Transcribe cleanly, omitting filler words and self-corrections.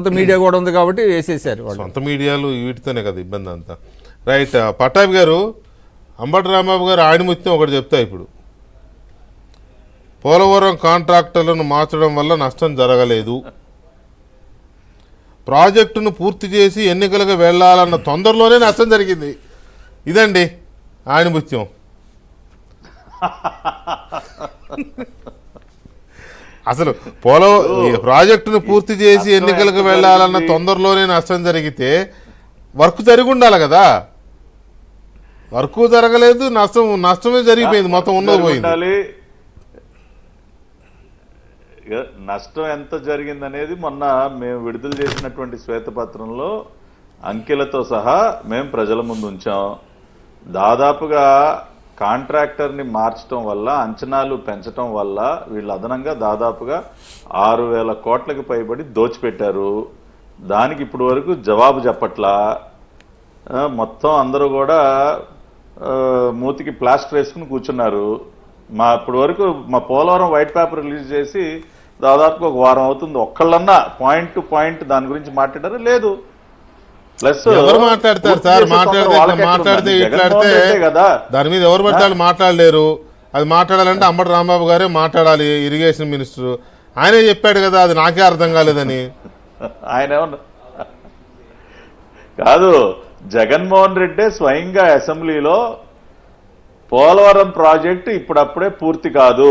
సొంత మీడియా కూడా ఉంది కాబట్టి వేసేసారు. సొంత మీడియాలు వీటితోనే కదా ఇబ్బంది అంతా. రైట్. పట్టాభి గారు, అంబటి రాంబాబు గారు ఆణిముత్యం ఒకటి చెప్తా. ఇప్పుడు పోలవరం కాంట్రాక్టర్లను మార్చడం వల్ల నష్టం జరగలేదు, ప్రాజెక్టును పూర్తి చేసి ఎన్నికలకు వెళ్లాలన్న తొందరలోనే నష్టం జరిగింది. ఇదండి ఆణిముత్యం. అసలు ప్రాజెక్టును పూర్తి చేసి ఎన్నికలకు వెళ్లాలన్న తొందరలోనే నష్టం జరిగితే వర్క్ జరిగి ఉండాలి కదా. వర్క్ జరగలేదు, నష్టమే జరిగిపోయింది, మొత్తం ఉన్నది పోయింది. నష్టం ఎంత జరిగిందనేది మొన్న మేము విడుదల చేసినటువంటి శ్వేతపత్రంలో అంకెలతో సహా మేము ప్రజల ముందు ఉంచాం. దాదాపుగా కాంట్రాక్టర్ని మార్చడం వల్ల, అంచనాలు పెంచడం వల్ల వీళ్ళు అదనంగా దాదాపుగా 6,000 కోట్లకు పైబడి దోచిపెట్టారు. దానికి ఇప్పటి వరకు జవాబు చెప్పట్లా. మొత్తం అందరూ కూడా మూతికి ప్లాస్టర్ వేసుకుని కూర్చున్నారు. ఇప్పటి వరకు మా పోలవరం వైట్ పేపర్ రిలీజ్ చేసి దాదాపుగా 1 వారం అవుతుంది. ఒక్కళ్ళన్నా పాయింట్ టు పాయింట్ దాని గురించి మాట్లాడారు లేదు. ప్లస్ ఎవరు మాట్లాడతారు సార్? మాట్లాడితే ఇట్లాడితే దాని మీద ఎవరు పడతారు? మాట్లాడలేరు. అది మాట్లాడాలంటే అంబటి రాంబాబు గారే మాట్లాడాలి, ఇరిగేషన్ మినిస్టర్. ఆయనే చెప్పాడు కదా, అది నాకే అర్థం కాలేదని. ఆయన కాదు, జగన్మోహన్ రెడ్డి స్వయంగా అసెంబ్లీలో పోలవరం ప్రాజెక్టు ఇప్పుడప్పుడే పూర్తి కాదు,